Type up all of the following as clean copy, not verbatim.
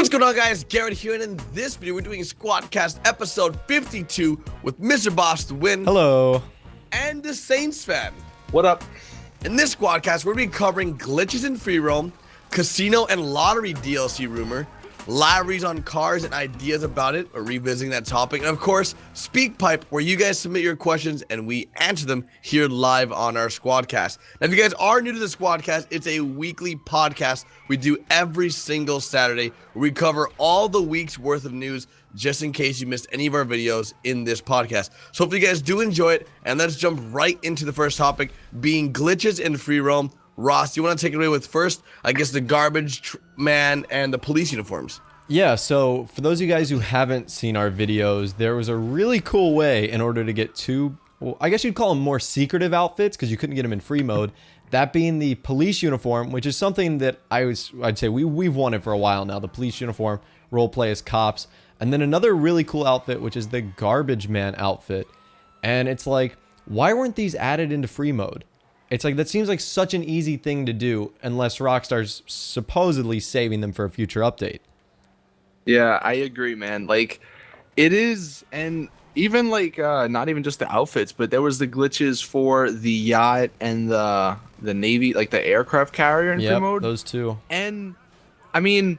What's going on, guys? Garrett here, and in this video we're doing Squadcast episode 52 with Mr. Boss to win. Hello. And the Saints fan. What up? In this Squadcast, we're going to be covering glitches in free roam, casino and lottery DLC rumor, libraries on cars and ideas about it, or revisiting that topic, and of course, SpeakPipe, where you guys submit your questions and we answer them here live on our Squadcast. Now, if you guys are new to the Squadcast, it's a weekly podcast we do every single Saturday, where we cover all the week's worth of news, just in case you missed any of our videos in this podcast. So hopefully you guys do enjoy it, and let's jump right into the first topic, being glitches in free roam. Ross, you want to take it away with first, I guess, the garbage man and the police uniforms? Yeah, so for those of you guys who haven't seen our videos, there was a really cool way in order to get two, well, I guess you'd call them more secretive outfits because you couldn't get them in free mode. That being the police uniform, which is something that I'd say we've wanted for a while now, the police uniform, roleplay as cops. And then another really cool outfit, which is the garbage man outfit. And it's like, why weren't these added into free mode? It's like, that seems like such an easy thing to do, unless Rockstar's supposedly saving them for a future update. Yeah, I agree, man. Like, it is, and even like, not even just the outfits, but there was the glitches for the yacht and the Navy, like the aircraft carrier in free mode. Those two. And, I mean,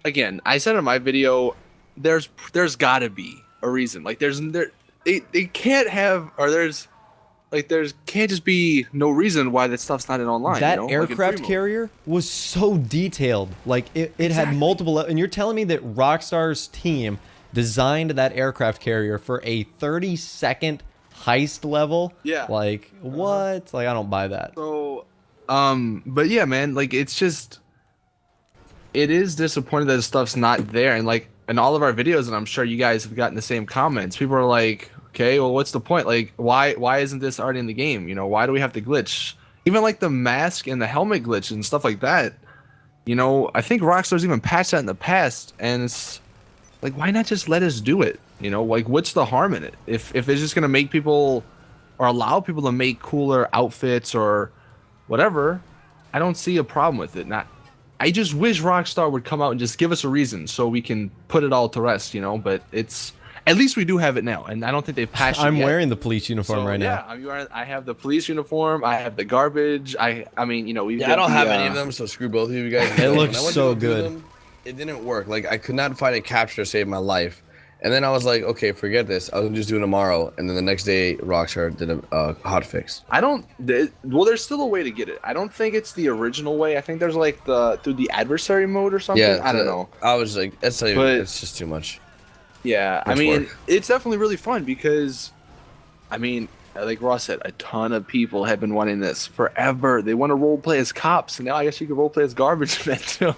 again, I said in my video, there's gotta be a reason. Like, they can't have, or there's can't just be no reason why that stuff's not in online. That, you know? aircraft carrier was so detailed. Like, it had multiple, and you're telling me that Rockstar's team designed that aircraft carrier for a 30-second heist level? Yeah. Like, what? Like, I don't buy that. So, but yeah, man, like, it's just, it is disappointing that stuff's not there. And like, in all of our videos, and I'm sure you guys have gotten the same comments, people are like, okay, well, what's the point? Like, why isn't this already in the game? You know, why do we have to glitch? Even like the mask and the helmet glitch and stuff like that. You know, I think Rockstar's even patched that in the past, and it's like, why not just let us do it? You know, like, what's the harm in it? If it's just gonna make people, or allow people to make cooler outfits or whatever, I don't see a problem with it. I just wish Rockstar would come out and just give us a reason so we can put it all to rest, you know. But it's, at least we do have it now, and I don't think they've patched it yet. I'm wearing the police uniform right now. Yeah, I have the police uniform. I have the garbage. I mean, you know, I don't have any of them, so screw both of you guys. It looks so good. Them, it didn't work. Like, I could not find a capture to save my life. And then I was like, okay, forget this. I'll just do it tomorrow. And then the next day, Rockstar did a hotfix. Well, there's still a way to get it. I don't think it's the original way. I think there's like through the adversary mode or something. Yeah, I don't know. I was like, it's just too much. Yeah, I mean, it's definitely really fun because, I mean, like Ross said, a ton of people have been wanting this forever. They want to roleplay as cops, and now I guess you can roleplay as garbage men too.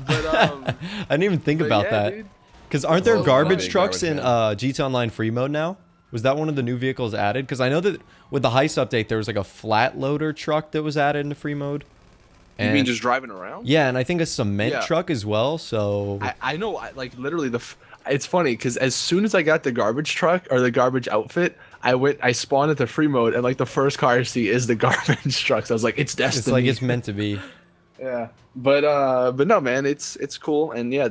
But I didn't even think about that. Because aren't there garbage trucks in GTA Online free mode now? Was that one of the new vehicles added? Because I know that with the heist update, there was like a flat loader truck that was added into free mode. And, you mean just driving around? Yeah, and I think a cement truck as well. So I know, like literally it's funny because as soon as I got the garbage truck or the garbage outfit, I spawned into free mode, and like the first car I see is the garbage truck. So I was like, it's destiny. It's like it's meant to be. Yeah, but no, man, it's cool, and yeah,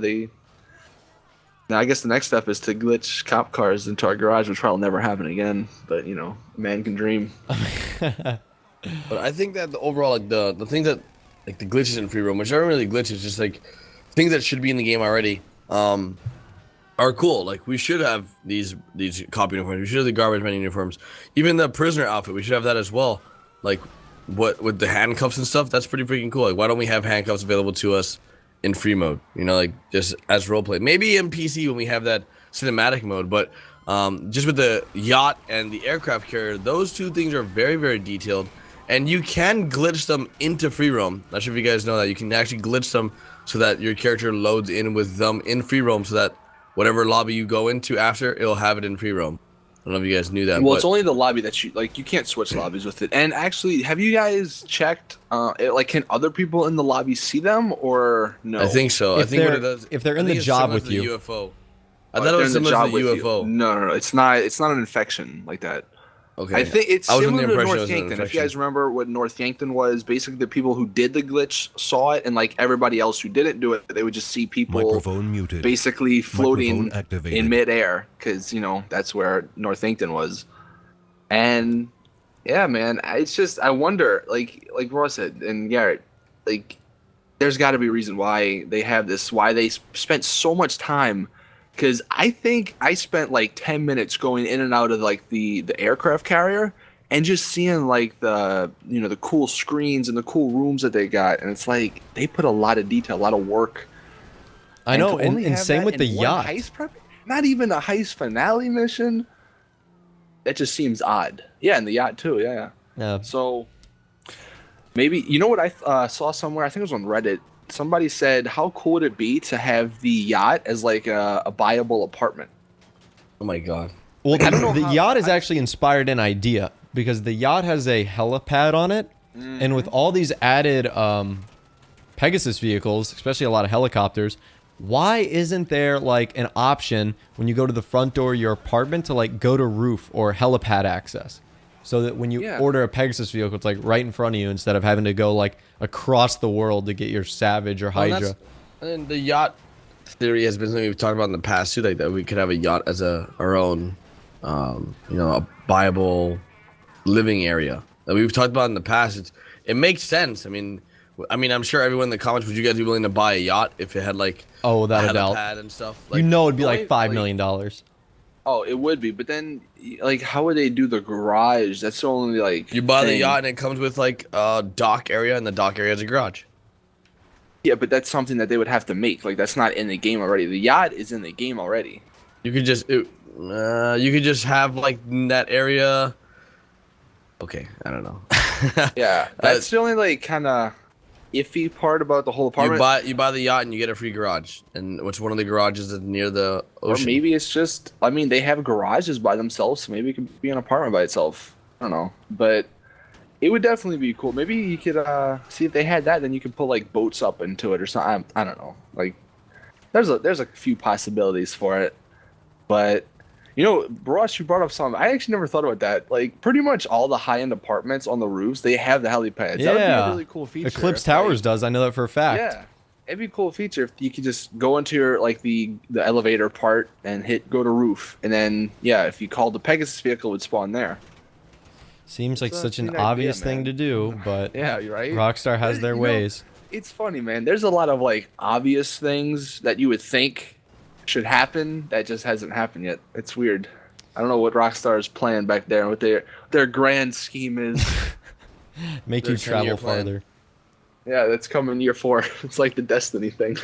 now I guess the next step is to glitch cop cars into our garage, which probably never happen again. But you know, man can dream. But I think that the overall, like the things that, like the glitches in free roam, which aren't really glitches, just like things that should be in the game already, are cool. Like, we should have these cop uniforms. We should have the garbage man uniforms. Even the prisoner outfit, we should have that as well. Like, what with the handcuffs and stuff, that's pretty freaking cool. Like, why don't we have handcuffs available to us in free mode? You know, like, just as roleplay. Maybe in PC when we have that cinematic mode, but just with the yacht and the aircraft carrier, those two things are very, very detailed, and you can glitch them into free roam. Not sure if you guys know that. You can actually glitch them so that your character loads in with them in free roam, so that whatever lobby you go into after, it'll have it in free roam. I don't know if you guys knew that. Well, it's only the lobby that you can't switch lobbies with it. And actually, have you guys checked? Like, can other people in the lobby see them or no? I think so. I think what it does, if they're in the job with you. UFO. I thought it was similar to the UFO. No, it's not. It's not an infection like that. Okay. I think it's I was under similar the to impression it was an North Yankton. If you infection. guys remember what North Yankton was, basically the people who did the glitch saw it, and like everybody else who didn't do it, they would just see people Microphone muted. basically floating Microphone activated. in midair, because that's where North Yankton was. And yeah, man, it's just I wonder, like Ross said and Garrett, like there's got to be a reason why they have this, why they spent so much time. Because I think I spent like 10 minutes going in and out of like the aircraft carrier and just seeing like the the cool screens and the cool rooms that they got, and it's like they put a lot of detail, a lot of work. I know, to only and have same that with the in one yacht. heist prep, not even a heist finale mission. That just seems odd. Yeah, and the yacht too. Yeah. Yeah. So maybe what I saw somewhere. I think it was on Reddit. Somebody said, "How cool would it be to have the yacht as like a buyable apartment?" Oh my god. Well, I don't know the how- yacht is actually inspired an idea because the yacht has a helipad on it, and with all these added Pegasus vehicles, especially a lot of helicopters, why isn't there like an option when you go to the front door of your apartment to like go to roof or helipad access? So that when you order a Pegasus vehicle, it's like right in front of you instead of having to go like across the world to get your Savage or Hydra. And then the yacht theory has been something we've talked about in the past too, like that we could have a yacht as our own, a viable living area that we've talked about in the past. It makes sense. I mean, I'm sure everyone in the comments, would you guys be willing to buy a yacht if it had like without a doubt, helipad and stuff? Like, it'd be the like way- $5 million. Oh, it would be, but then like how would they do the garage? That's the only like You buy the thing. yacht and it comes with like a dock area, and the dock area is a garage. Yeah, but that's something that they would have to make. Like that's not in the game already. The yacht is in the game already. You could just have like that area. Okay, I don't know. Yeah, that's the only like kind of iffy part about the whole apartment. You buy the yacht and you get a free garage, and which one of the garages is near the ocean? Or maybe it's just, they have garages by themselves, so maybe it could be an apartment by itself. I don't know. But it would definitely be cool. Maybe you could see if they had that, then you could put like boats up into it or something. I don't know. Like there's a few possibilities for it. But Ross, you brought up something. I actually never thought about that. Like pretty much all the high-end apartments on the roofs, they have the helipads. Yeah. That would be a really cool feature. Eclipse if, Towers does. I know that for a fact. Yeah. It'd be a cool feature if you could just go into your like the elevator part and go to roof, and then if you called the Pegasus vehicle, it would spawn there. Seems like That's such a an neat idea, obvious thing man. to do, but Yeah, you're right. Rockstar has their ways. It's funny, man. There's a lot of like obvious things that you would think should happen that just hasn't happened yet. It's weird. I don't know what Rockstar's plan back there, what their grand scheme is. Make you Their 10-year travel plan. farther. Yeah, that's coming year 4. It's like the Destiny thing.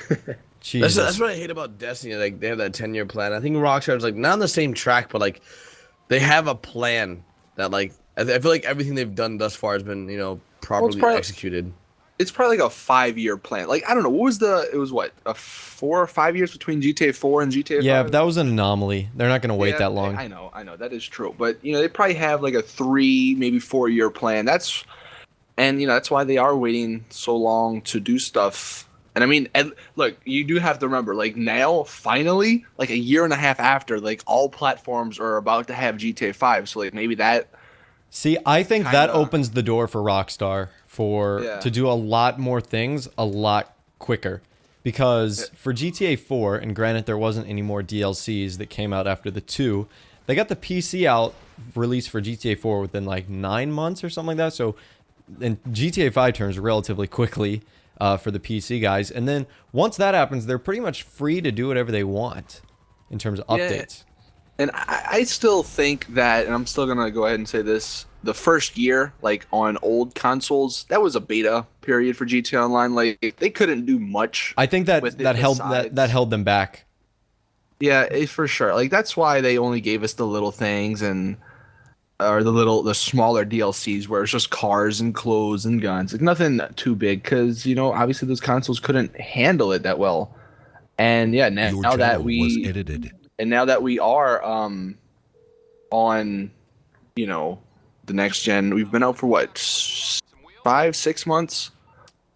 Jesus. That's what I hate about Destiny. Like they have that 10-year plan. I think Rockstar's like not on the same track, but like they have a plan that like I feel like everything they've done thus far has been properly executed. It's probably like a 5-year plan. Like I don't know, it was what, a 4 or 5 years between GTA 4 and GTA 5? Yeah, but that was an anomaly. They're not going to wait Yeah, that long. I know, that is true. But they probably have like a 3, maybe 4-year plan. That's why they are waiting so long to do stuff. And look, you do have to remember, like now, finally, like a year and a half after, like all platforms are about to have GTA 5. So like maybe that. See, I think that kinda- opens the door for Rockstar to do a lot more things a lot quicker. Because for GTA 4, and granted there wasn't any more DLCs that came out after the 2, they got the PC out released for GTA 4 within like 9 months or something like that. So and GTA 5 turns relatively quickly for the PC guys. And then once that happens, they're pretty much free to do whatever they want in terms of updates. And I still think that, and I'm still going to go ahead and say this, the first year, like on old consoles, that was a beta period for GTA Online. Like they couldn't do much. I think that with it that held besides- that held them back. Yeah, for sure. Like that's why they only gave us the little things or the smaller DLCs where it's just cars and clothes and guns. Like nothing too big because obviously those consoles couldn't handle it that well. And yeah, now Your that channel was edited. now that we are on the next gen, we've been out for what 5-6 months.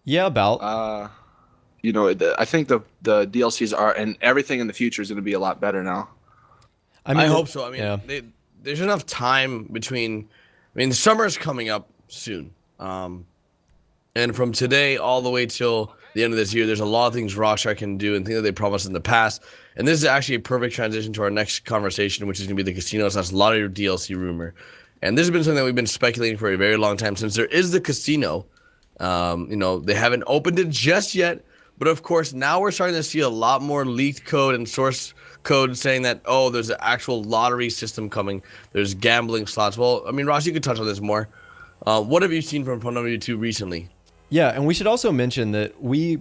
Yeah, about. I think the DLCs are, and everything in the future is going to be a lot better now. I mean, I hope so. I mean, yeah. there's enough time between. I mean, the summer is coming up soon. And from today all the way till the end of this year, there's a lot of things Rockstar can do and things that they promised in the past. And this is actually a perfect transition to our next conversation, which is going to be the casino/lottery DLC rumor. And this has been something that we've been speculating for a very long time, since there is the casino. They haven't opened it just yet, but of course now we're starting to see a lot more leaked code and source code saying that, oh, there's an actual lottery system coming. There's gambling slots. Well, I mean, Ross, you could touch on this more. What have you seen from FunMW2 recently? Yeah, and we should also mention that we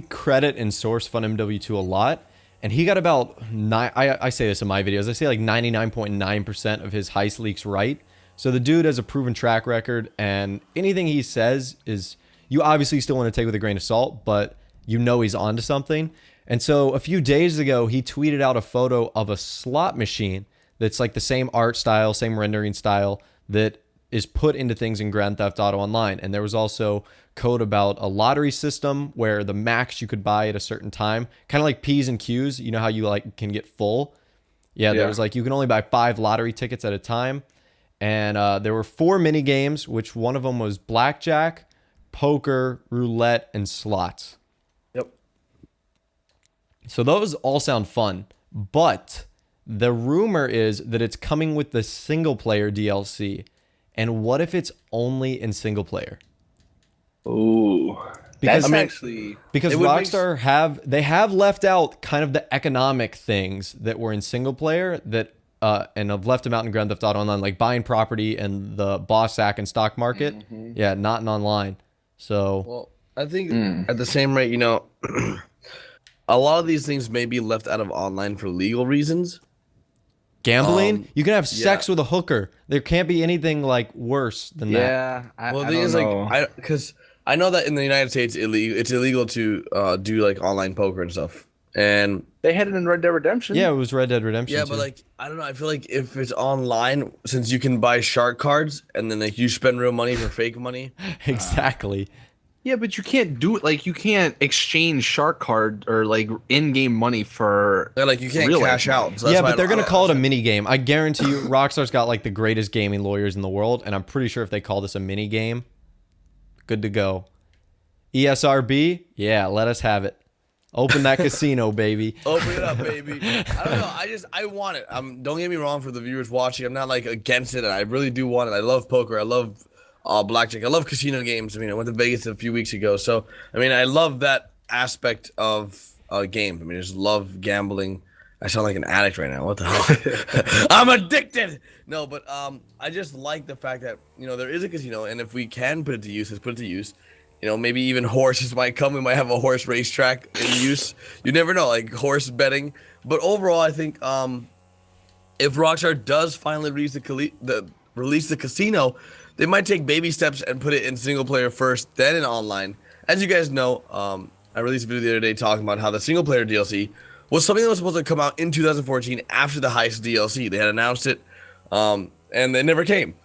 credit and source FunMW2 a lot, and he got about I say this in my videos, I say like 99.9% of his heist leaks right. So the dude has a proven track record, and anything he says is, you obviously still want to take with a grain of salt, but you know he's onto something. And so a few days ago, he tweeted out a photo of a slot machine that's like the same art style, same rendering style that is put into things in Grand Theft Auto Online. And there was also code about a lottery system where the max you could buy at a certain time, kind of like P's and Q's, you know how you like can get full? Yeah, there was like, you can only buy 5 lottery tickets at a time. And there were 4 mini games, which one of them was blackjack, poker, roulette, and slots. Yep. So those all sound fun, but the rumor is that it's coming with the single player DLC. And what if it's only in single player? Ooh, Because It would Rockstar have left out kind of the economic things that were in single player that and have left them out in Grand Theft Auto Online, like buying property and the boss sack and stock market. Mm-hmm. Yeah, not in online. So Well, I think at the same rate, a lot of these things may be left out of online for legal reasons. gambling, you can have sex with a hooker. There can't be anything like worse than that. Yeah. Well, the thing is, like, because I know that in the United States, it's illegal to do like online poker and stuff. And they had it in Red Dead Redemption. Yeah, it was Red Dead Redemption. yeah, too. but like, I don't know. I feel like if it's online, since you can buy shark cards and then like you spend real money for fake money. Exactly. Yeah, but you can't do it. Like, you can't exchange shark card or like in-game money for. Like you can't real cash life out. So that's Yeah, why but they're I gonna don't call it a understand. mini game. I guarantee you, Rockstar's got like the greatest gaming lawyers in the world, and I'm pretty sure if they call this a mini game, good to go. ESRB, yeah, let us have it. Open that casino, baby. Open it up, baby. I don't know. I want it. Don't get me wrong, for the viewers watching, I'm not like against it. And I really do want it. I love poker. I love blackjack. I love casino games. I mean, I went to Vegas a few weeks ago, so I mean, I love that aspect of games. I mean, I just love gambling. I sound like an addict right now. What the hell? I'm addicted. No, but I just like the fact that there is a casino, and if we can put it to use, let's put it to use. Maybe even horses might come. We might have a horse racetrack in use. You never know, like horse betting. But overall, I think if Rockstar does finally release the casino, they might take baby steps and put it in single player first, then in online. As you guys know, I released a video the other day talking about how the single player DLC was something that was supposed to come out in 2014 after the Heist DLC. They had announced it, and it never came.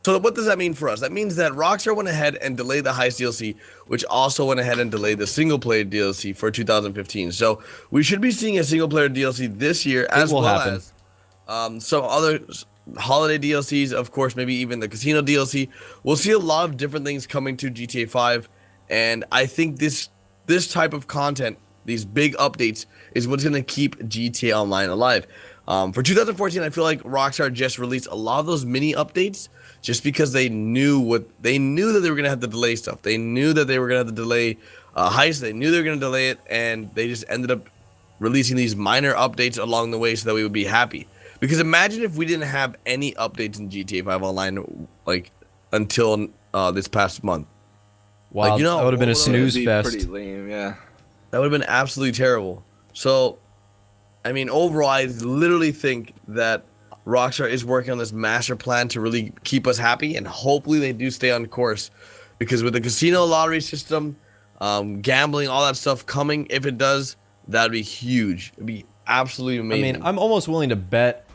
So what does that mean for us? That means that Rockstar went ahead and delayed the Heist DLC, which also went ahead and delayed the single-player DLC for 2015. So we should be seeing a single-player DLC this year, as well as some other holiday DLCs, of course, maybe even the casino DLC. We'll see a lot of different things coming to GTA 5, and I think this type of content, these big updates, is what's going to keep GTA Online alive. For 2014, I feel like Rockstar just released a lot of those mini updates just because they knew that they were going to have to delay stuff. They knew that they were going to have to delay Heist. They knew they were going to delay it, and they just ended up releasing these minor updates along the way so that we would be happy. Because imagine if we didn't have any updates in GTA 5 Online like until this past month. Wow, Like, that would have been a That'd snooze be fest. pretty lame, yeah. That would have been absolutely terrible. So, I mean, overall, I literally think that Rockstar is working on this master plan to really keep us happy, and hopefully they do stay on course. Because with the casino lottery system, gambling, all that stuff coming, if it does, that'd be huge. It'd be absolutely amazing. I mean, I'm almost willing to bet,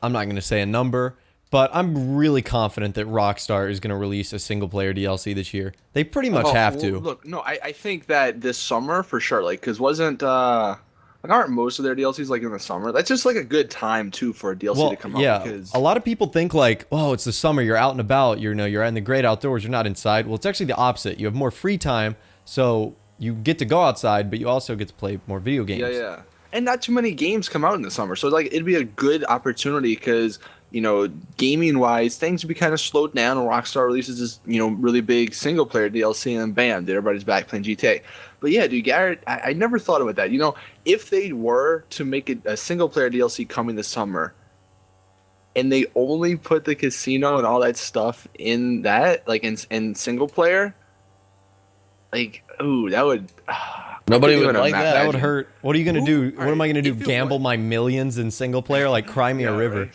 I'm not going to say a number, but I'm really confident that Rockstar is going to release a single-player DLC this year. They pretty much have to. Look, no, I think that this summer, for sure, like, because like aren't most of their DLCs like in the summer? That's just like a good time too for a DLC Well, to come yeah, out because a lot of people think like, oh, it's the summer, you're out and about, you're in the great outdoors, you're not inside. Well, it's actually the opposite. You have more free time, so you get to go outside, but you also get to play more video games. yeah. And not too many games come out in the summer. So like it'd be a good opportunity because, gaming wise, things would be kind of slowed down and Rockstar releases this, really big single player DLC and bam, everybody's back playing GTA. But yeah, dude, Garrett, I never thought about that. If they were to make it a single player DLC coming this summer and they only put the casino and all that stuff in that, like in single player, like, ooh, that would Nobody would like that. That would hurt. What are you gonna do? All What am I right, gonna do? if it Gamble was- my millions in single player? Like cry me a river.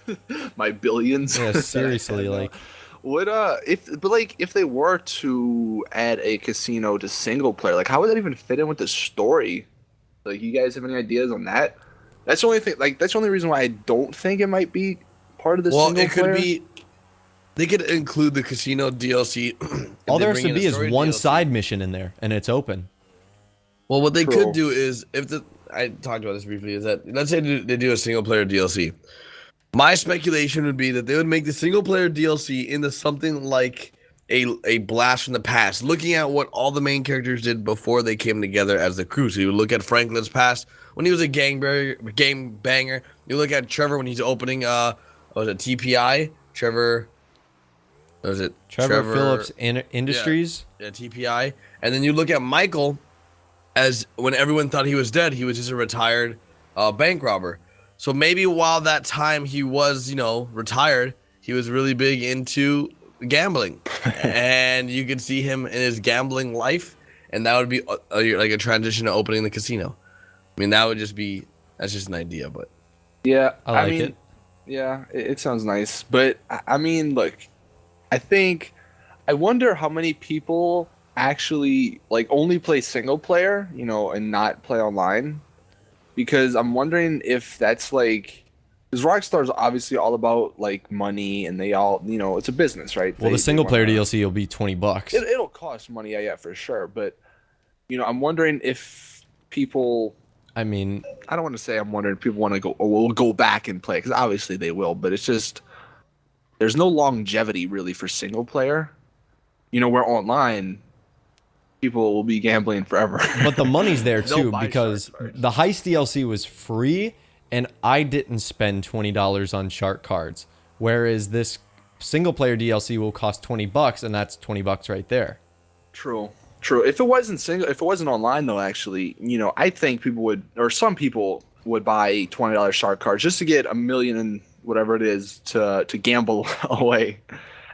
right. My billions. Yeah, seriously. Like, Would if they were to add a casino to single player, like how would that even fit in with the story? Like, you guys have any ideas on that? That's the only thing. Like, that's the only reason why I don't think it might be part of the Well, single it could player. be. They could include the casino DLC. if all they there has bring to in be a is story one DLC. side mission in there, and it's open. Well, what they True. could do is I talked about this briefly, is that let's say they do a single player DLC. My speculation would be that they would make the single player DLC into something like a blast from the past, looking at what all the main characters did before they came together as the crew. So you look at Franklin's past when he was a gang banger. You look at Trevor when he's opening what was it, TPI? Trevor Phillips Industries. Yeah, TPI. And then you look at Michael as when everyone thought he was dead, he was just a retired bank robber. So maybe while that time he was, retired, he was really big into gambling. And you could see him in his gambling life, and that would be like a transition to opening the casino. I mean, that's just an idea, but Yeah, I like mean, it. Yeah, it sounds nice, but I mean, look, I wonder how many people actually like only play single player, and not play online, because I'm wondering if that's like, because Rockstar's obviously all about like money, and they all, it's a business, right? Well, They the single player wanna- DLC will be $20. It'll cost money, yeah, for sure, but I'm wondering if people. I mean, I don't want to say I'm wondering if people want to go or will go back and play, because obviously they will, but it's just there's no longevity really for single player. Where online people will be gambling forever. but the money's there They'll too buy because shark cards. the heist DLC was free, and I didn't spend $20 on shark cards. Whereas this single player DLC will cost $20, and that's $20 right there. True. If it wasn't online though, actually, I think some people would buy $20 shark cards just to get a million and whatever it is to gamble away.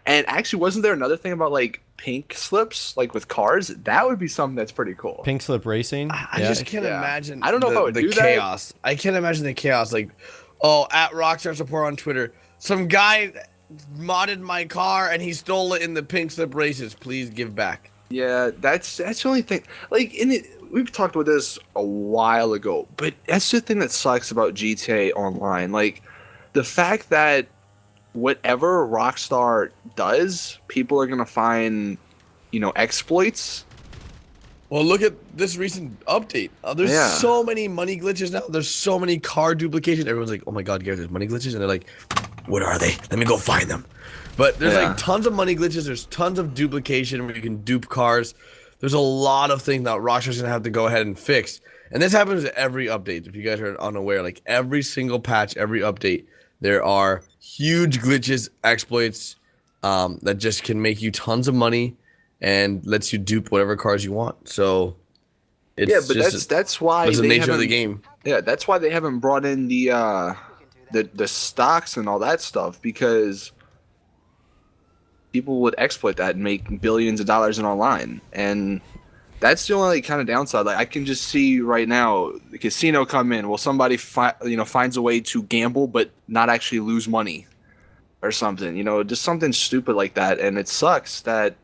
And actually, wasn't there another thing about like pink slips, like with cars? That would be something that's pretty cool. Pink Slip Racing. I yeah. just can't Yeah. imagine. I don't know if I would the do that. chaos. I can't imagine the chaos. Like, at Rockstar Support on Twitter, some guy modded my car and he stole it in the pink slip races. Please give back. Yeah, that's the only thing. Like we've talked about this a while ago, but that's the thing that sucks about GTA Online. Like the fact that whatever Rockstar does, people are gonna find, exploits. Well, look at this recent update. There's Yeah. so many money glitches now. There's so many car duplications. Everyone's like, "Oh my god, Garrett, there's money glitches," and they're like, "What are they? Let me go find them." But there's Yeah. like tons of money glitches. There's tons of duplication where you can dupe cars. There's a lot of things that Rockstar's gonna have to go ahead and fix. And this happens with every update. If you guys are unaware, like every single patch, every update, there are huge glitches, exploits that just can make you tons of money and lets you dupe whatever cars you want. So it's Yeah, but just that's why that's the they nature of the haven't- game. Yeah, that's why they haven't brought in the stocks and all that stuff, because people would exploit that and make billions of dollars in online, and that's the only kind of downside. Like I can just see right now the casino come in. Well, somebody finds a way to gamble but not actually lose money or something. Just something stupid like that, and it sucks that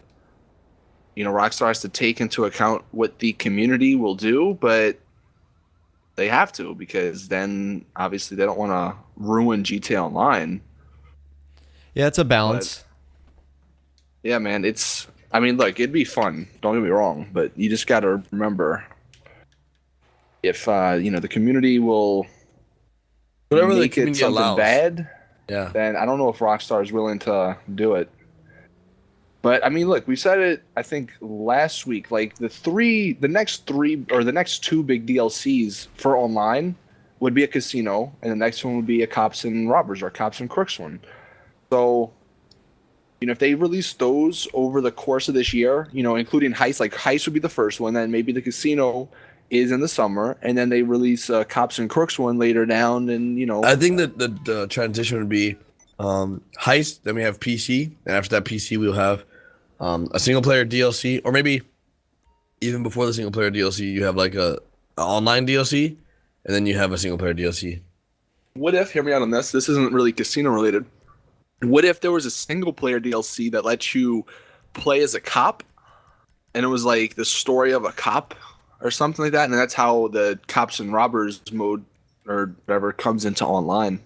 Rockstar has to take into account what the community will do, but they have to, because then obviously they don't want to ruin GTA Online. Yeah, it's a balance. Yeah, man, look, it'd be fun. Don't get me wrong, but you just got to remember if the community will Whatever the make it community something allows. bad, Yeah. then I don't know if Rockstar is willing to do it. But I mean, look, we said it, I think, last week. Like the next two big DLCs for online would be a casino, and the next one would be a cops and robbers or cops and crooks one. So, if they release those over the course of this year, including heist, like heist would be the first one, then maybe the casino is in the summer, and then they release cops and crooks one later down, and I think that the transition would be heist, then we have PC, and after that PC we'll have a single player DLC, or maybe even before the single player DLC you have like a online DLC, and then you have a single player DLC. What if, hear me out on this, this isn't really casino related. What if there was a single player DLC that lets you play as a cop, and it was like the story of a cop or something like that, and that's how the cops and robbers mode or whatever comes into online.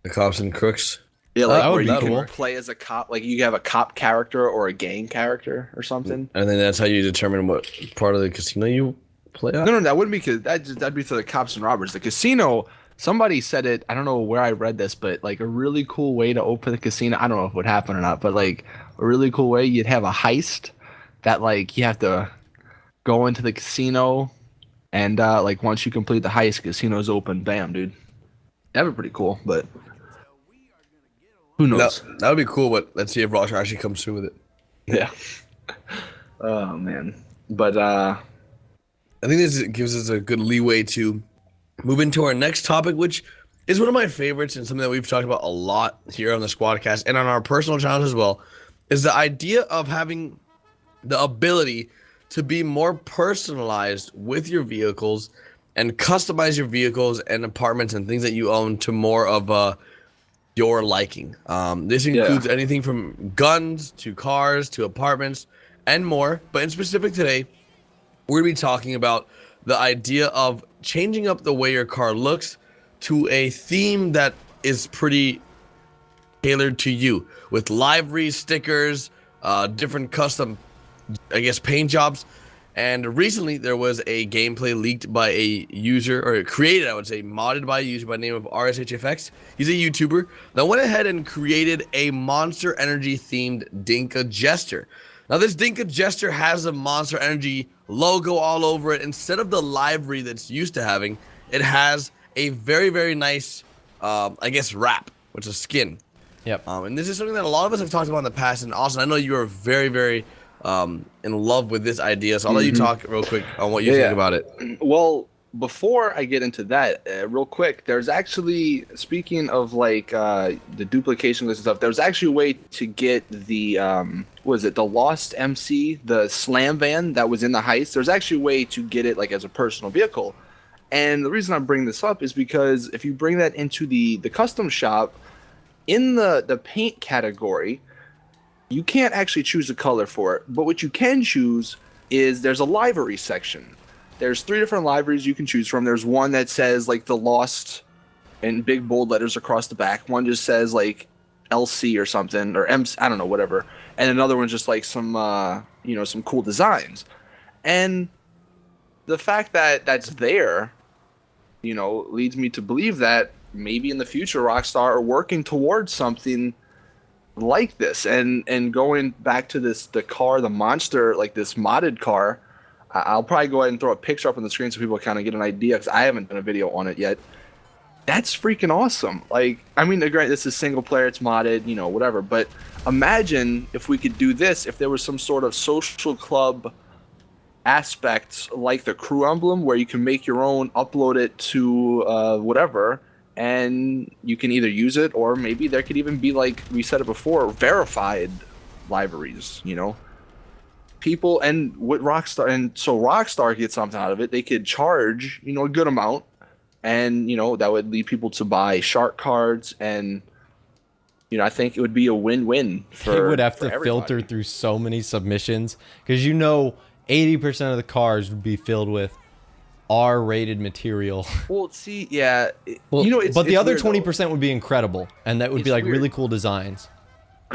The cops and crooks. Yeah, like that would where be you cool. can play as a cop, like you have a cop character or a gang character or something. And then that's how you determine what part of the casino you play at? No, that wouldn't be, because that'd be for the cops and robbers. The casino, somebody said it, I don't know where I read this, but like a really cool way to open the casino, I don't know if it would happen or not, but like a really cool way, you'd have a heist that like you have to go into the casino, and like once you complete the heist, casino's open, bam, dude. That'd be pretty cool, but who knows? That would be cool, but let's see if Rockstar actually comes through with it. Yeah. Oh man. But I think this gives us a good leeway to move into our next topic, which is one of my favorites and something that we've talked about a lot here on the Squadcast and on our personal channels as well, is the idea of having the ability to be more personalized with your vehicles and customize your vehicles and apartments and things that you own to more of your liking. This includes anything from guns to cars to apartments and more. But in specific today, we're going to be talking about the idea of changing up the way your car looks to a theme that is pretty tailored to you, with liveries, stickers, different custom, I guess, paint jobs. And recently there was a gameplay leaked by a user, or created, I would say, modded by a user by the name of RSHFX. He's a YouTuber that went ahead and created a Monster Energy themed Dinka Jester. Now this Dinka Jester has a Monster Energy logo all over it. Instead of the livery that's used to having, it has a very, very nice, I guess, wrap, which is skin. Yep. And this is something that a lot of us have talked about in the past. And Austin, I know you are very, very in love with this idea. So I'll let you talk real quick on what you think about it. Well, before I get into that, real quick, there's actually, speaking of like the duplication list and stuff, there's actually a way to get the the Lost MC, the slam van that was in the heist. There's actually a way to get it like as a personal vehicle. And the reason I'm bringing this up is because if you bring that into the custom shop, in the paint category, you can't actually choose a color for it. But what you can choose is there's a livery section. There's 3 different liveries you can choose from. There's one that says like the Lost in big bold letters across the back. One just says like LC or something, or M, I don't know, whatever. And another one's just like some some cool designs. And the fact that that's there, leads me to believe that maybe in the future Rockstar are working towards something like this. And going back to the monster, like this modded car, I'll probably go ahead and throw a picture up on the screen so people kind of get an idea, because I haven't done a video on it yet. That's freaking awesome. Like, I mean, great, this is single player, it's modded, whatever. But imagine if we could do this, if there was some sort of social club aspect like the crew emblem, where you can make your own, upload it to whatever, and you can either use it, or maybe there could even be, like we said it before, verified liveries, people. And what Rockstar, and so Rockstar gets something out of it. They could charge a good amount, and that would lead people to buy shark cards, and I think it would be a win-win for They would have to everybody. filter through so many submissions, because 80% of the cars would be filled with R-rated material. Well, see, yeah, But the it's other weird, 20% would be incredible, and that would be It's like weird. really cool designs.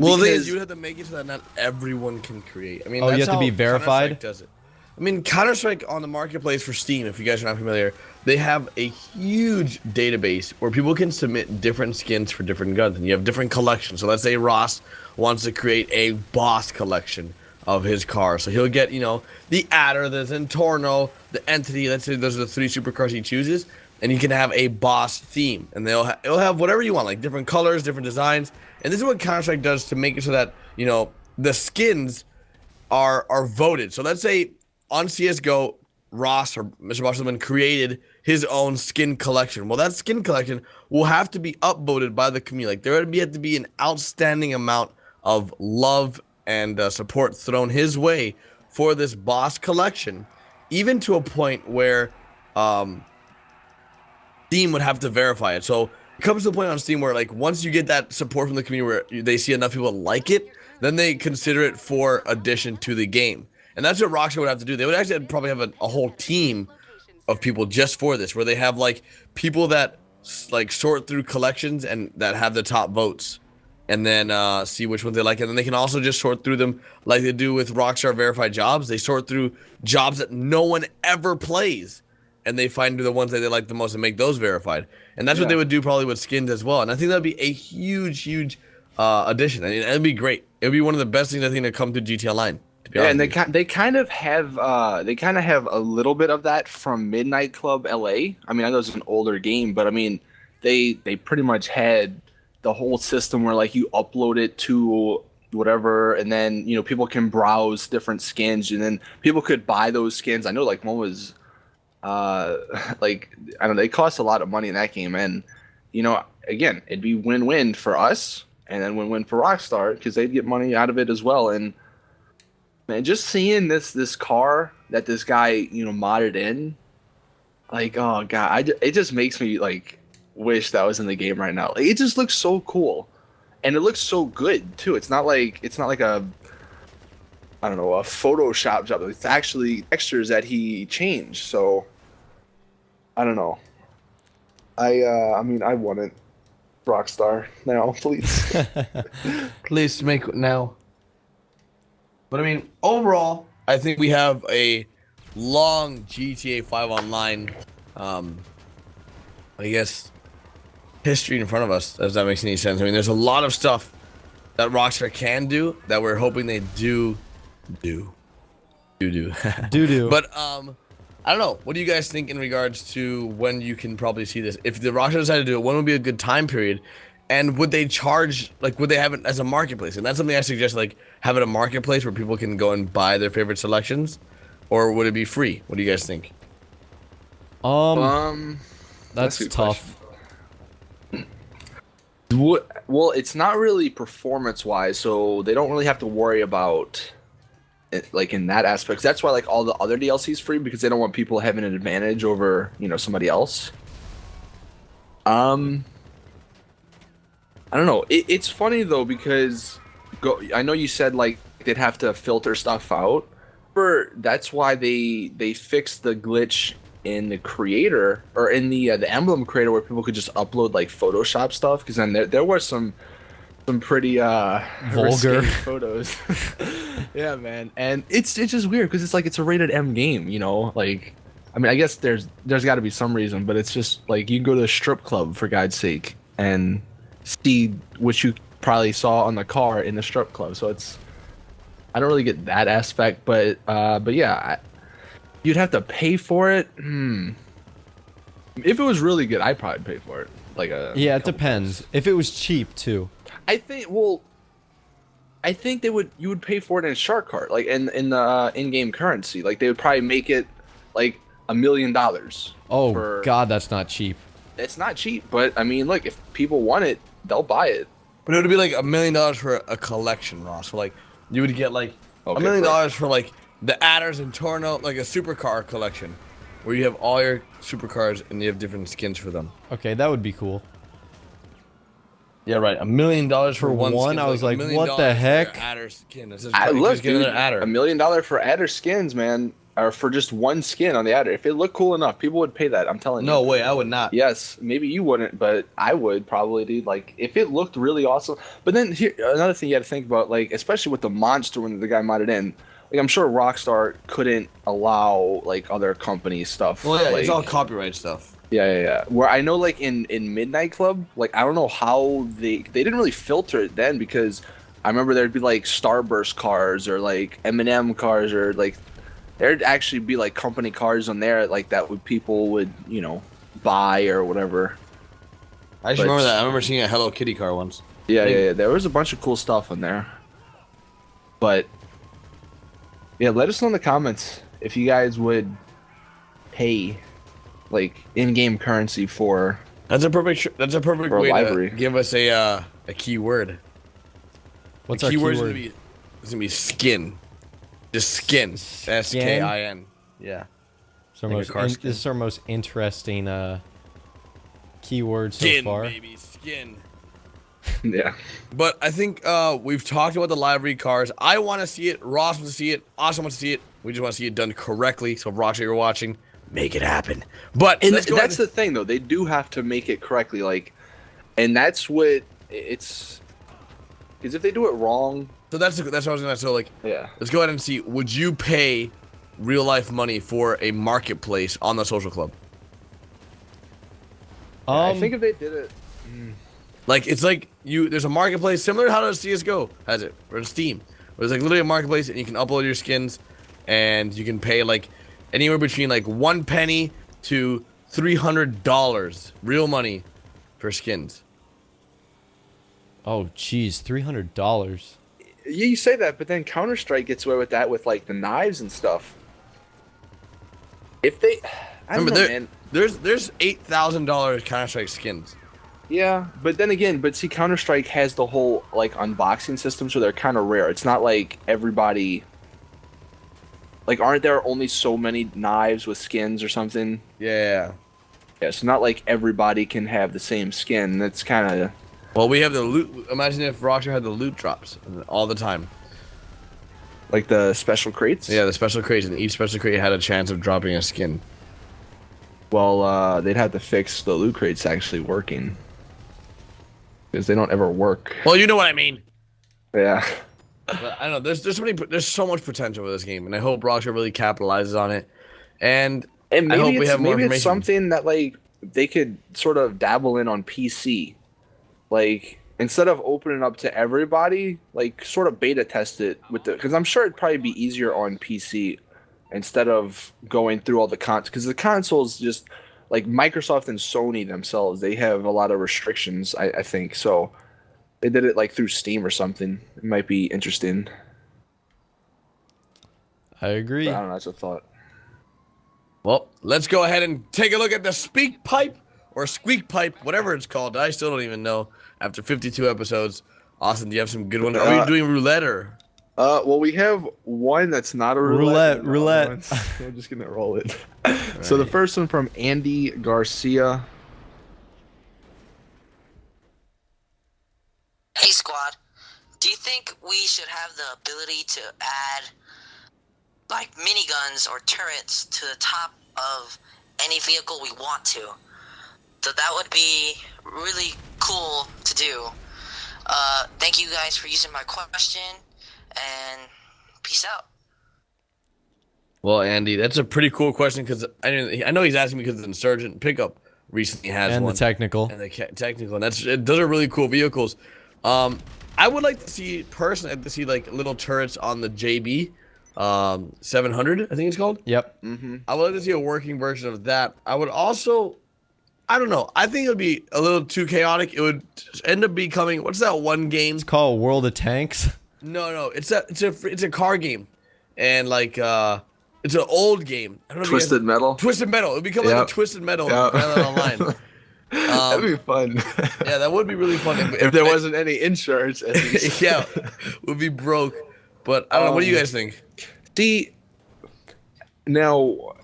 Well, the thing Because- is, you would have to make it so that not everyone can create. I mean, Oh, you that's have to be how verified? Counter-Strike does it. I mean, Counter-Strike on the marketplace for Steam, if you guys are not familiar, they have a huge database where people can submit different skins for different guns, and you have different collections. So let's say Ross wants to create a boss collection of his car. So he'll get, the Adder, the Zentorno, the Entity. Let's say those are the 3 supercars he chooses, and you can have a boss theme, and it'll have whatever you want, like different colors, different designs. And this is what Counter-Strike does to make it so that, the skins are voted. So let's say on CSGO, Ross or MrBossFTW created his own skin collection. Well, that skin collection will have to be upvoted by the community. Like, there would have to be an outstanding amount of love and support thrown his way for this boss collection, even to a point where Steam would have to verify it. So it comes to the point on Steam where, like, once you get that support from the community where they see enough people like it, then they consider it for addition to the game. And that's what Rockstar would have to do. They would actually probably have a whole team of people just for this, where they have like people that like sort through collections and that have the top votes, and then see which ones they like. And then they can also just sort through them like they do with Rockstar verified jobs. They sort through jobs that no one ever plays, and they find the ones that they like the most and make those verified. And that's what they would do probably with skins as well. And I think that'd be a huge addition. I mean, it'd be great. It'd be one of the best things I think to come to GTA Online. Yeah, and they kind of have a little bit of that from Midnight Club LA. I mean, I know it's an older game, but I mean, they pretty much had the whole system where like you upload it to whatever, and then people can browse different skins, and then people could buy those skins. I know like one was like, I don't know, they cost a lot of money in that game, and again, it'd be win-win for us, and then win-win for Rockstar because they'd get money out of it as well. And man, just seeing this car that this guy modded in, like, oh god, it just makes me like wish that was in the game right now. Like, it just looks so cool, and it looks so good too. It's not like a, I don't know, a Photoshop job. It's actually textures that he changed. So I don't know. I mean, I want it, Rockstar, now, please. Please make it now. But I mean, overall, I think we have a long GTA 5 Online, I guess, history in front of us, if that makes any sense. I mean, there's a lot of stuff that Rockstar can do that we're hoping they do. But I don't know. What do you guys think in regards to when you can probably see this? If the Rockstar decided to do it, when would be a good time period? And would they charge, like, would they have it as a marketplace? And that's something I suggest, like, have it a marketplace where people can go and buy their favorite selections, or would it be free? What do you guys think? That's tough. Well, it's not really performance-wise, so they don't really have to worry about it, like, in that aspect. That's why, like, all the other DLC's free, because they don't want people having an advantage over, somebody else. I don't know. It's funny though, because I know you said like they'd have to filter stuff out. That's why they fixed the glitch in the creator, or in the emblem creator, where people could just upload like Photoshop stuff, because then there were some pretty vulgar photos. Yeah, man. And it's just weird because it's like it's a rated M game, like, I mean, I guess there's got to be some reason, but it's just like you can go to a strip club, for God's sake, and see what you probably saw on the car in the strip club. So I don't really get that aspect, but yeah, you'd have to pay for it. If it was really good, I'd probably pay for it. Yeah, it depends. If it was cheap too. I think you would pay for it in Shark Card, like in the in-game currency. Like they would probably make it like $1 million. Oh god, that's not cheap. It's not cheap, but I mean, look, if people want it, they'll buy it. But it would be like $1 million for a collection, Ross. So like you would get like $1 million for like the Adders and Torno, like a supercar collection, where you have all your supercars and you have different skins for them. Okay, that would be cool. Yeah, right. $1 million for one skin. I was like, what the heck? Adder skin. Look, dude, $1 million for Adder skins, man. Or for just one skin on the Adder. If it looked cool enough, people would pay that. I'm telling you. No way, I would not. Yes, maybe you wouldn't, but I would probably, dude. Like, if it looked really awesome. But then here, another thing you had to think about, like, especially with the monster when the guy modded in. like I'm sure Rockstar couldn't allow like other companies stuff. Well, yeah, like, it's all copyright stuff. yeah. Where I know, like in Midnight Club, like I don't know how they didn't really filter it then, because I remember there'd be like Starburst cars or like M&M cars, or like there'd actually be like company cars on there like that people would buy or whatever. I actually remember that. I remember seeing a Hello Kitty car once. Yeah. There was a bunch of cool stuff on there. But yeah, let us know in the comments if you guys would pay like in-game currency for. That's a perfect For a way library. to give us a keyword. What's The our keyword's keyword? gonna be skin. Just skin. SKIN. Yeah. It's our Like a most car skin. this is our most interesting keyword so Skin, far. baby, skin. Yeah. But I think we've talked about the library cars. I want to see it. Ross wants to see it. Austin wants to see it. We just want to see it done correctly. So if Rockstar, you're watching, make it happen. But And let's go that's ahead. the thing, though. They do have to make it correctly, like, and that's what it's. Because if they do it wrong, So that's what I was gonna. So like, yeah. let's go ahead and see. Would you pay real life money for a marketplace on the social club? I think if they did it, Like it's like there's a marketplace similar to how does CS:GO has it, or Steam. Where there's like literally a marketplace and you can upload your skins, and you can pay like anywhere between like 1 penny to $300 real money for skins. Oh, geez, $300. yeah, you say that, but then Counter-Strike gets away with that with like the knives and stuff. If they, I don't Remember, know, man. there's $8,000 Counter-Strike skins. Yeah, but then again, see, Counter-Strike has the whole like unboxing system, so they're kind of rare. It's not like everybody. Like, aren't there only so many knives with skins or something? Yeah. Yeah, so not like everybody can have the same skin. That's kind of Well, we have the loot. Imagine if Rockstar had the loot drops all the time. like the special crates. Yeah, the special crates, and each special crate had a chance of dropping a skin. Well, they'd have to fix the loot crates actually working, because they don't ever work. Well, you know what I mean. Yeah. But I don't know. There's so much potential with this game, and I hope Rockstar really capitalizes on it. And And I maybe hope we have more maybe it's information. something that like they could sort of dabble in on PC. Like, instead of opening up to everybody, like sort of beta test it with the, because I'm sure it'd probably be easier on PC instead of going through all the cons, because the consoles just like Microsoft and Sony themselves, they have a lot of restrictions, I think. So they did it like through Steam or something. It might be interesting. I agree. But I don't know, that's a thought. Well, let's go ahead and take a look at the speak pipe or squeak pipe, whatever it's called. I still don't even know. After 52 episodes, Austin, do you have some good ones? Are we doing roulette or? Well, we have one that's not a roulette. Roulette. I'm just gonna roll it. So the first one from Andy Garcia. Hey squad, do you think we should have the ability to add like miniguns or turrets to the top of any vehicle we want to? So that would be really cool to do. Thank you guys for using my question, and peace out. Well, Andy, that's a pretty cool question because I know he's asking me because the Insurgent pickup recently has And one. the technical. And the technical, and those are really cool vehicles. I would like to see personally, I'd like to see like little turrets on the JB 700, I think it's called. Yep. I would like to see a working version of that. I would also, I don't know, I think it would be a little too chaotic. It would end up becoming, what's that one game? It's called World of Tanks. No, it's a car game, and like it's an old game. I don't know if you guys- Twisted Metal. Twisted Metal. It would become like Yep. a Twisted Metal Yep. online. That'd be fun. Yeah, that would be really fun if there wasn't any insurance. At least. Yeah, would be broke. But I don't know. What do you guys think? See, now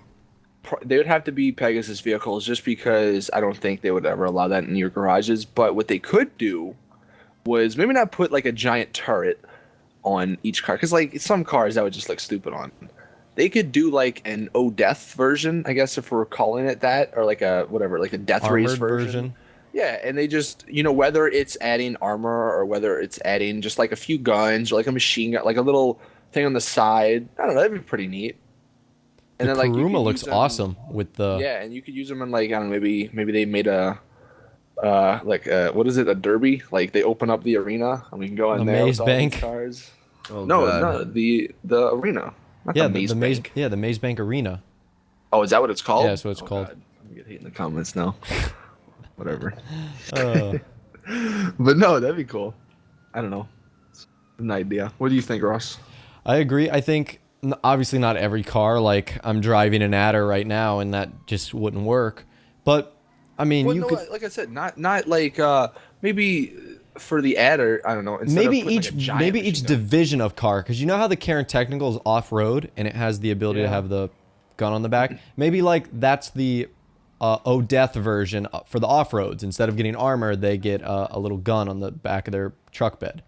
they would have to be Pegasus vehicles, just because I don't think they would ever allow that in your garages. But what they could do was maybe not put like a giant turret on each car, because like some cars that would just look stupid on. They could do like an O-Death version, I guess, if we're calling it that, or like a whatever, like a Death Race Armored version. Yeah, and they just, whether it's adding armor or whether it's adding just like a few guns or like a machine gun, like a little thing on the side. I don't know. That'd be pretty neat. The you could Kuruma use looks them- awesome with the. Yeah, and you could use them in like I don't know, maybe they made a what is it, a derby? Like they open up the arena and we can go in A there maze with all these bank? cars. Oh, No, God. no, the arena. Not Yeah, the maze bank. Yeah, the Maze Bank Arena. Oh, is that what it's called? Yeah, that's what it's called. God. I'm gonna get hate in the comments now. Whatever. Uh, But no, that'd be cool. I don't know. It's an idea. What do you think, Ross? I agree. I think obviously not every car. Like I'm driving an Adder right now, and that just wouldn't work. But I mean, Well, you no, could like I said, not like maybe for the adder. I don't know. instead of maybe putting, like, each a giant maybe machine each gun. division of car, because you know how the Karen Technical is off road and it has the ability to Yeah. have the gun on the back. Maybe like that's the Death version for the off roads. Instead of getting armor, they get a little gun on the back of their truck bed.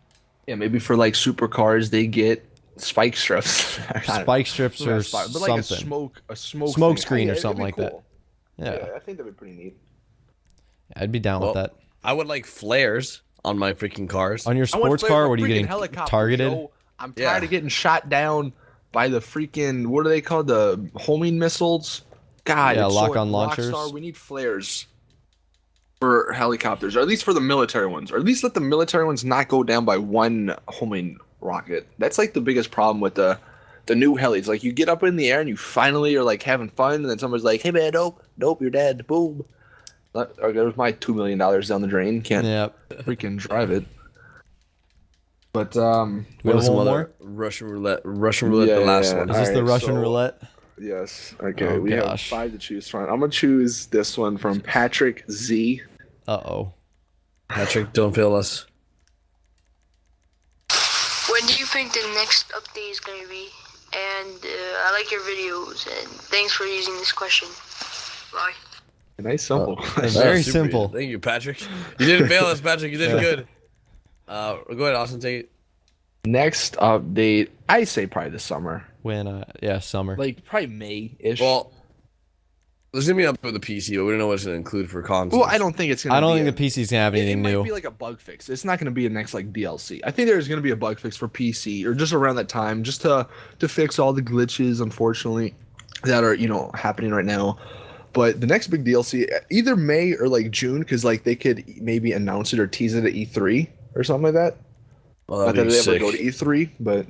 Yeah, maybe for like supercars they get spike strips. Spike strips or but like a something. smoke Smoke thing. screen or it'd something be like that. cool. Yeah, I think that'd be pretty neat. I'd be down with that. I would like flares on my freaking cars. On your I want sports flares car, with what are you freaking getting helicopters, targeted? yo. I'm tired Yeah. of getting shot down by the freaking what are they called? The homing missiles. God, Yeah, it's lock-on so, launchers. Rockstar, we need flares for helicopters, or at least for the military ones, or at least let the military ones not go down by one homing rocket. That's like the biggest problem with the new helis. Like you get up in the air and you finally are like having fun, and then someone's like, "Hey man, nope, you're dead." Boom. Or there's my $2 million down the drain. Can't Yeah. freaking drive it. But We What have was some one other more? Russian roulette? Russian roulette, Yeah, the last yeah. one. Is this the Alright, Russian so- roulette? yes, okay. Oh, We have gosh. 5 to choose from. I'm gonna choose this one from Patrick Z. Uh-oh. Patrick, don't fail us. When do you think the next update is going to be? And I like your videos, and thanks for using this question. Bye. Nice, simple. Very Super simple. good. Thank you, Patrick. You didn't fail us, Patrick. You did good. Go ahead, Austin. Take it. Next update, I say probably this summer, When, summer. like probably May-ish. Well, there's gonna be up with the PC, but we don't know what it's gonna include for consoles. Well, I don't think it's gonna. I don't be think the PC's gonna have It anything might new. be like a bug fix. It's not gonna be a next like DLC. I think there's gonna be a bug fix for PC or just around that time, just to fix all the glitches, unfortunately, that are happening right now. But the next big DLC, either May or like June, because like they could maybe announce it or tease it at E3 or something like that. Well, Not that'd that be they ever sick. go to E3, but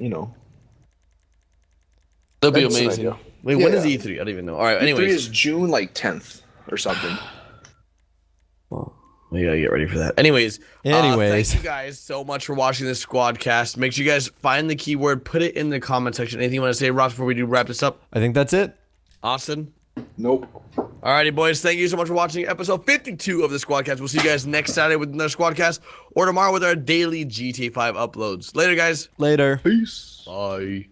That'd be that's an amazing. idea. Wait, when is Yeah. E3? I don't even know. All right. E3 Anyways, is June like 10th or something. we gotta get ready for that. Anyways, Anyways. thank you guys so much for watching this Squadcast. Make sure you guys find the keyword, put it in the comment section. Anything you want to say, Ross, before we do wrap this up? I think that's it. Austin? Nope. Alrighty, boys. Thank you so much for watching episode 52 of the Squadcast. We'll see you guys next Saturday with another Squadcast or tomorrow with our daily GTA 5 uploads. Later, guys. Later. Peace. Bye.